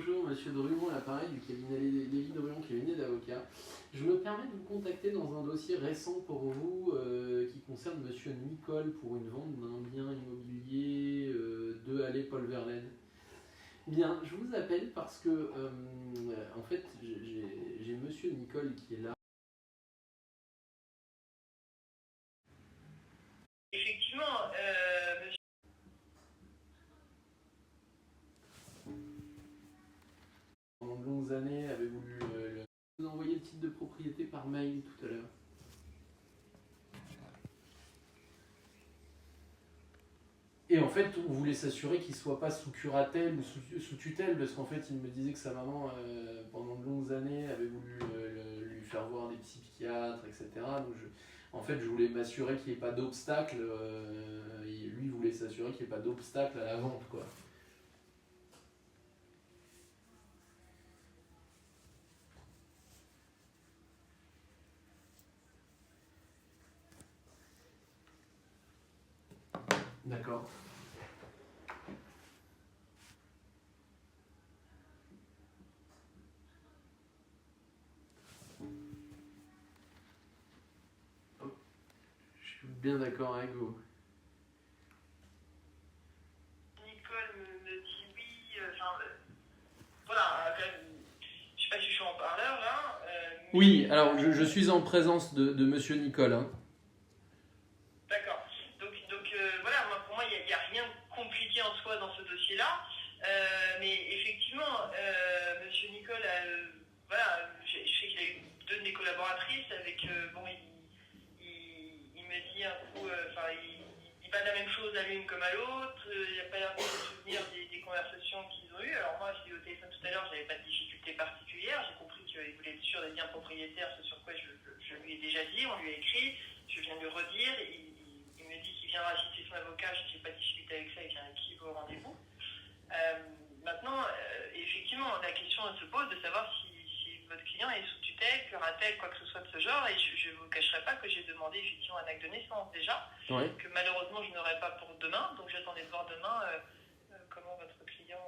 bonjour, monsieur Druon, à l'appareil du cabinet Lévy Druon, cabinet d'avocats. Je me permets de vous contacter dans un dossier récent pour vous qui concerne monsieur Nicole pour une vente d'un bien immobilier de Allée Paul Verlaine. Bien, je vous appelle parce que en fait j'ai monsieur Nicole qui est là. Effectivement, Pendant de longues années avait voulu vous envoyer le titre de propriété par mail tout à l'heure. Et en fait, on voulait s'assurer qu'il ne soit pas sous curatelle ou sous tutelle, parce qu'en fait, il me disait que sa maman, pendant de longues années, avait voulu lui faire voir des psychiatres, etc. Donc, en fait, je voulais m'assurer qu'il n'y ait pas d'obstacle. Lui voulait s'assurer qu'il n'y ait pas d'obstacle à la vente, quoi. D'accord. Je suis bien d'accord avec vous. Nicole me dit oui. Voilà, quand même, je sais pas si je suis en parleur là. Oui, alors je suis en présence de monsieur Nicole. Hein. D'accord. Donc voilà, pour moi, il n'y a rien de compliqué en soi dans ce dossier-là. Mais effectivement, monsieur Nicole, voilà, je sais qu'il a eu deux de mes collaboratrices avec, il me dit un coup, il pas la même chose à l'une comme à l'autre, il n'y a pas l'air de se souvenir des conversations qu'ils ont eues. Alors moi, je l'ai eu au téléphone tout à l'heure, je n'avais pas de difficulté particulière, j'ai compris qu'il voulait être sûr d'être bien propriétaire, ce sur quoi je lui ai déjà dit, on lui a écrit, je viens de le redire, il me dit qu'il viendra assister son avocat, je n'ai pas de difficulté avec ça, il vient avec qui au rendez-vous. Maintenant, effectivement, la question se pose de savoir si votre client est sous tutelle, curatelle, quoi que ce soit de ce genre, et je ne vous cacherai pas que j'ai demandé effectivement un acte de naissance déjà, que malheureusement je n'aurai pas pour demain, donc j'attendais de voir demain comment votre client...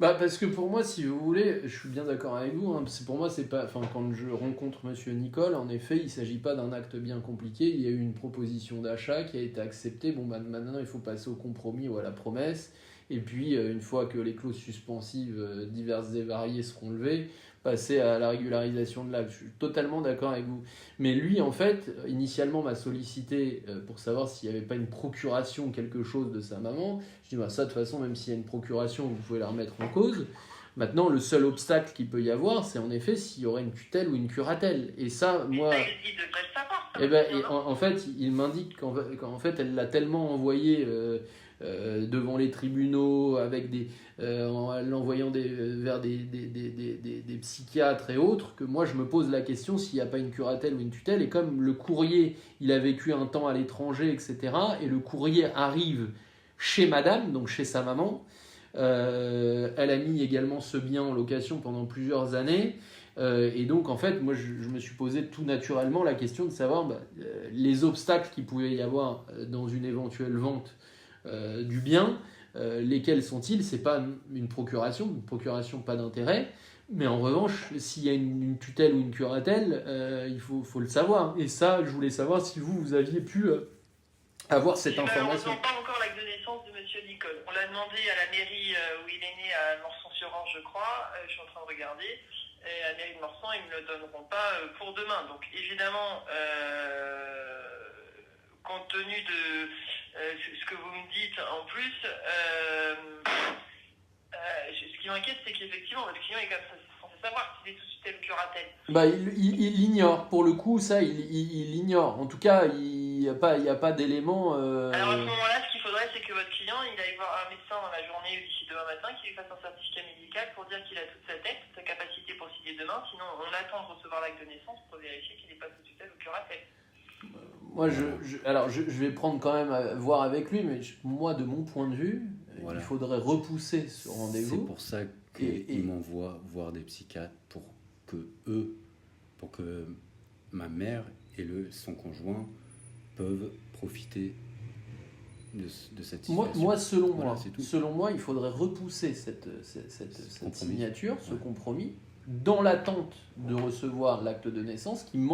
Bah parce que pour moi, si vous voulez, je suis bien d'accord avec vous. Hein, pour moi, c'est pas. Enfin, quand je rencontre Monsieur Nicole, en effet, il ne s'agit pas d'un acte bien compliqué. Il y a eu une proposition d'achat qui a été acceptée. Bon, bah, maintenant, il faut passer au compromis ou à la promesse. Et puis, une fois que les clauses suspensives diverses et variées seront levées, passer à la régularisation de l'acte. Je suis totalement d'accord avec vous. Mais lui, en fait, initialement, m'a sollicité pour savoir s'il n'y avait pas une procuration, quelque chose de sa maman. Je dis, bah, ça, de toute façon, même s'il y a une procuration, vous pouvez la remettre en cause. Maintenant, le seul obstacle qu'il peut y avoir, c'est en effet s'il y aurait une tutelle ou une curatelle. Et ça, moi. Il devrait le savoir. Eh ben, en fait, il m'indique qu'en fait, elle l'a tellement envoyé devant les tribunaux, avec en l'envoyant vers des psychiatres et autres, que moi, je me pose la question s'il n'y a pas une curatelle ou une tutelle. Et comme le courrier, il a vécu un temps à l'étranger, etc., et le courrier arrive chez madame, donc chez sa maman, elle a mis également ce bien en location pendant plusieurs années. Et donc, en fait, moi, je me suis posé tout naturellement la question de savoir les obstacles qu'il pouvait y avoir dans une éventuelle vente du bien. Lesquels sont-ils? C'est pas une procuration pas d'intérêt. Mais en revanche, s'il y a une tutelle ou une curatelle, il faut le savoir. Et ça, je voulais savoir si vous aviez pu avoir cette information. Malheureusement, pas encore l'acte de naissance de monsieur Nicole. On l'a demandé à la mairie où il est né, à Morsan-sur-Orge, je crois. Je suis en train de regarder. Et à la mairie de Morsan, ils ne me le donneront pas pour demain. Donc, évidemment, compte tenu de ce que vous me dites en plus, ce qui m'inquiète, c'est qu'effectivement, votre client est quand même censé savoir s'il est sous tutelle ou curatelle. Bah, il l'ignore. Pour le coup, ça, il l'ignore. En tout cas, il n'y a pas d'élément. Alors à ce moment-là, ce qu'il faudrait, c'est que votre client, il aille voir un médecin dans la journée ou d'ici demain matin, qui lui fasse un certificat médical pour dire qu'il a toute sa tête, toute sa capacité pour signer demain. Sinon, on attend de recevoir l'acte de naissance pour vérifier qu'il n'est pas sous tutelle ou curatelle. Moi, je vais prendre quand même à voir avec lui, mais moi, de mon point de vue, Voilà. il faudrait repousser ce rendez-vous. C'est pour ça qu'ils m'envoient voir des psychiatres pour que ma mère et son conjoint peuvent profiter de cette situation. Moi, selon Voilà, moi, c'est tout. selon moi, il faudrait repousser cette Compromis. signature, ce Ouais. compromis, dans l'attente de recevoir l'acte de naissance qui mentionne